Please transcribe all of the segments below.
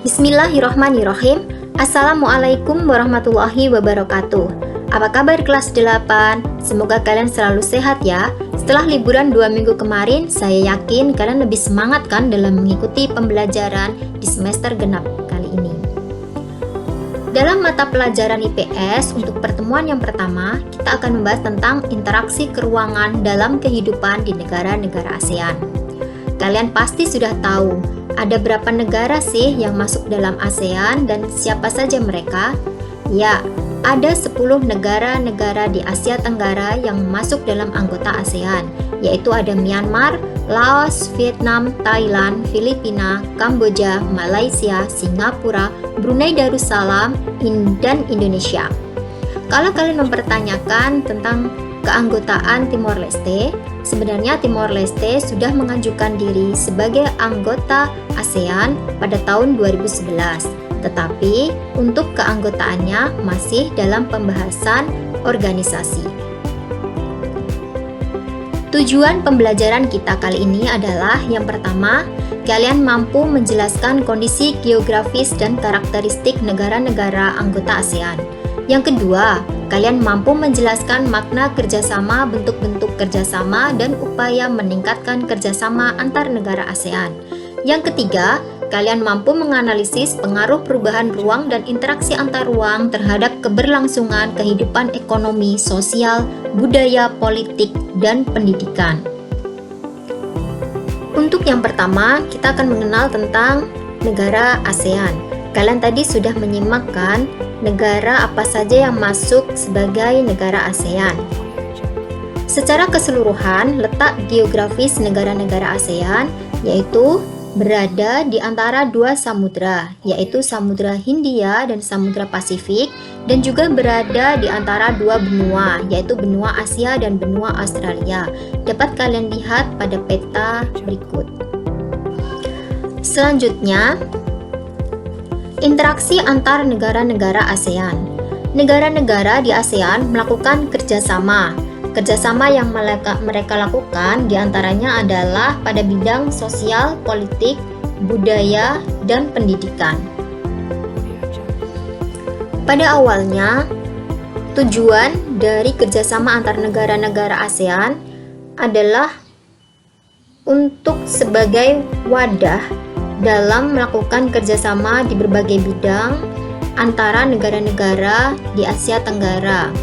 Bismillahirrahmanirrahim. Assalamualaikum warahmatullahi wabarakatuh. Apa kabar kelas 8? Semoga kalian selalu sehat ya. Setelah liburan 2 minggu kemarin, saya yakin kalian lebih semangat kan dalam mengikuti pembelajaran di semester genap kali ini. Dalam mata pelajaran IPS, untuk pertemuan yang pertama, kita akan membahas tentang interaksi keruangan dalam kehidupan di negara-negara ASEAN. Kalian pasti sudah tahu, ada berapa negara sih yang masuk dalam ASEAN dan siapa saja mereka? Ya, ada 10 negara-negara di Asia Tenggara yang masuk dalam anggota ASEAN, yaitu ada Myanmar, Laos, Vietnam, Thailand, Filipina, Kamboja, Malaysia, Singapura, Brunei Darussalam, dan Indonesia. Kalau kalian mempertanyakan tentang keanggotaan Timor Leste, sebenarnya Timor Leste sudah mengajukan diri sebagai anggota ASEAN pada tahun 2011, tetapi untuk keanggotaannya masih dalam pembahasan organisasi. Tujuan pembelajaran kita kali ini adalah yang pertama, kalian mampu menjelaskan kondisi geografis dan karakteristik negara-negara anggota ASEAN. Yang kedua, kalian mampu menjelaskan makna kerjasama, bentuk-bentuk kerjasama, dan upaya meningkatkan kerjasama antar negara ASEAN. Yang ketiga, kalian mampu menganalisis pengaruh perubahan ruang dan interaksi antar ruang terhadap keberlangsungan kehidupan ekonomi, sosial, budaya, politik, dan pendidikan. Untuk yang pertama, kita akan mengenal tentang negara ASEAN. Kalian tadi sudah menyimak kan negara apa saja yang masuk sebagai negara ASEAN. Secara keseluruhan, letak geografis negara-negara ASEAN yaitu berada di antara dua samudra, yaitu Samudra Hindia dan Samudra Pasifik, dan juga berada di antara dua benua, yaitu benua Asia dan benua Australia. Dapat kalian lihat pada peta berikut. Selanjutnya, interaksi antar negara-negara ASEAN. Negara-negara di ASEAN melakukan kerjasama. Kerjasama yang mereka lakukan diantaranya adalah pada bidang sosial, politik, budaya, dan pendidikan. Pada awalnya, tujuan dari kerjasama antar negara-negara ASEAN adalah untuk sebagai wadah dalam melakukan kerjasama di berbagai bidang antara negara-negara di Asia Tenggara.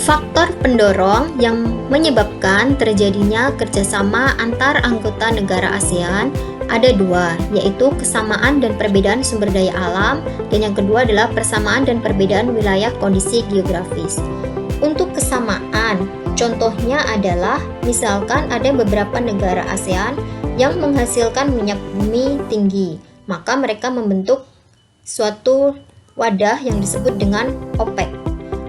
Faktor pendorong yang menyebabkan terjadinya kerjasama antar anggota negara ASEAN ada dua, yaitu kesamaan dan perbedaan sumber daya alam, dan yang kedua adalah persamaan dan perbedaan wilayah kondisi geografis. Untuk kesamaan, contohnya adalah misalkan ada beberapa negara ASEAN yang menghasilkan minyak bumi tinggi, maka mereka membentuk suatu wadah yang disebut dengan OPEC.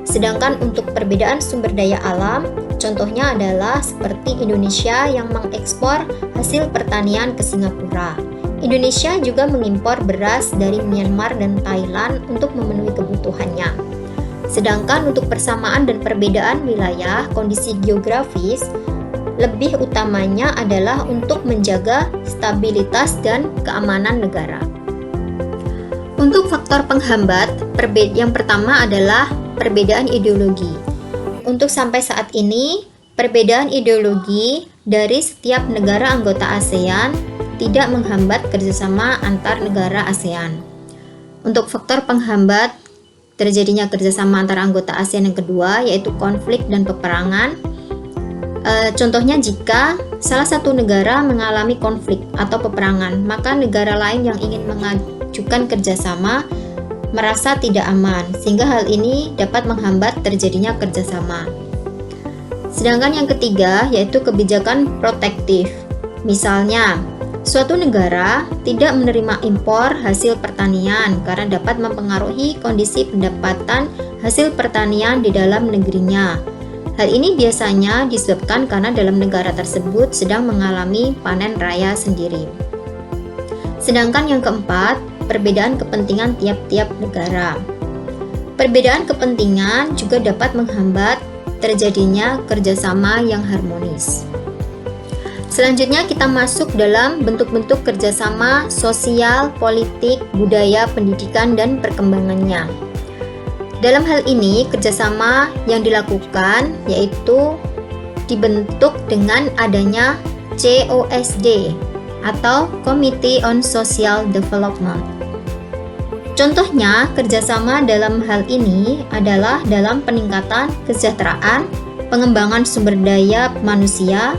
Sedangkan untuk perbedaan sumber daya alam, contohnya adalah seperti Indonesia yang mengekspor hasil pertanian ke Singapura. Indonesia juga mengimpor beras dari Myanmar dan Thailand untuk memenuhi kebutuhannya. Sedangkan untuk persamaan dan perbedaan wilayah kondisi geografis, lebih utamanya adalah untuk menjaga stabilitas dan keamanan negara. Untuk faktor penghambat, yang pertama adalah perbedaan ideologi. Untuk sampai saat ini, perbedaan ideologi dari setiap negara anggota ASEAN tidak menghambat kerjasama antar negara ASEAN. Untuk faktor penghambat terjadinya kerjasama antar anggota ASEAN yang kedua, yaitu konflik dan peperangan. Contohnya jika salah satu negara mengalami konflik atau peperangan, maka negara lain yang ingin mengajukan kerjasama merasa tidak aman, sehingga hal ini dapat menghambat terjadinya kerjasama. Sedangkan yang ketiga yaitu kebijakan protektif. Misalnya, suatu negara tidak menerima impor hasil pertanian karena dapat mempengaruhi kondisi pendapatan hasil pertanian di dalam negerinya. Hal ini biasanya disebabkan karena dalam negara tersebut sedang mengalami panen raya sendiri. Sedangkan yang keempat, perbedaan kepentingan tiap-tiap negara. Perbedaan kepentingan juga dapat menghambat terjadinya kerjasama yang harmonis. Selanjutnya kita masuk dalam bentuk-bentuk kerjasama sosial, politik, budaya, pendidikan, dan perkembangannya. Dalam hal ini, kerjasama yang dilakukan yaitu dibentuk dengan adanya COSD atau Committee on Social Development. Contohnya, kerjasama dalam hal ini adalah dalam peningkatan kesejahteraan, pengembangan sumber daya manusia,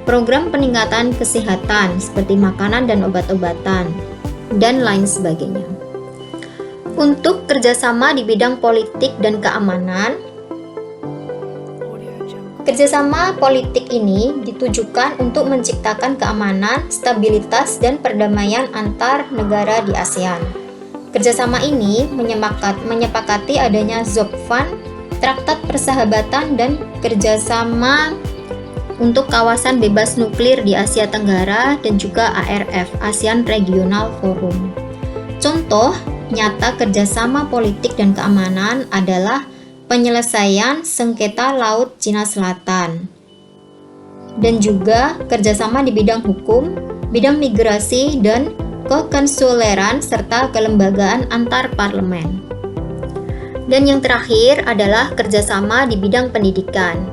program peningkatan kesehatan seperti makanan dan obat-obatan, dan lain sebagainya. Untuk kerjasama di bidang politik dan keamanan, kerjasama politik ini ditujukan untuk menciptakan keamanan, stabilitas, dan perdamaian antar negara di ASEAN. Kerjasama ini menyepakati adanya ZOPFAN, Traktat Persahabatan dan Kerjasama untuk kawasan bebas nuklir di Asia Tenggara dan juga ARF, ASEAN Regional Forum. Contoh nyata kerjasama politik dan keamanan adalah penyelesaian sengketa Laut Cina Selatan dan juga kerjasama di bidang hukum, bidang migrasi dan kekonsuleran serta kelembagaan antar parlemen. Dan yang terakhir adalah kerjasama di bidang pendidikan.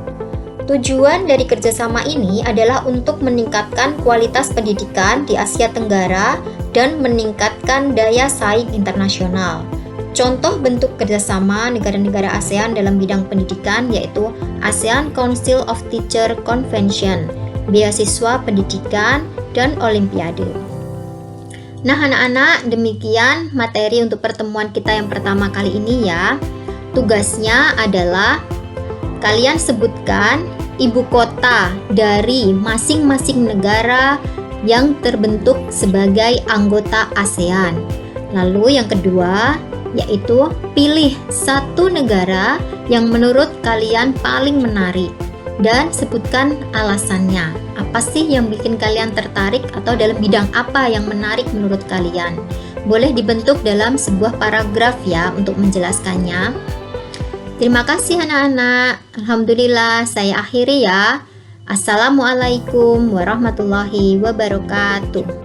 Tujuan dari kerjasama ini adalah untuk meningkatkan kualitas pendidikan di Asia Tenggara dan meningkatkan daya saing internasional. Contoh bentuk kerjasama negara-negara ASEAN dalam bidang pendidikan yaitu ASEAN Council of Teacher Convention, beasiswa pendidikan, dan olimpiade. Nah anak-anak, demikian materi untuk pertemuan kita yang pertama kali ini ya. Tugasnya adalah kalian sebutkan ibu kota dari masing-masing negara yang terbentuk sebagai anggota ASEAN. Lalu yang kedua, yaitu pilih satu negara yang menurut kalian paling menarik dan sebutkan alasannya. Apa sih yang bikin kalian tertarik atau dalam bidang apa yang menarik menurut kalian? Boleh dibentuk dalam sebuah paragraf ya untuk menjelaskannya. Terima kasih anak-anak. Alhamdulillah, saya akhiri ya. Assalamualaikum warahmatullahi wabarakatuh.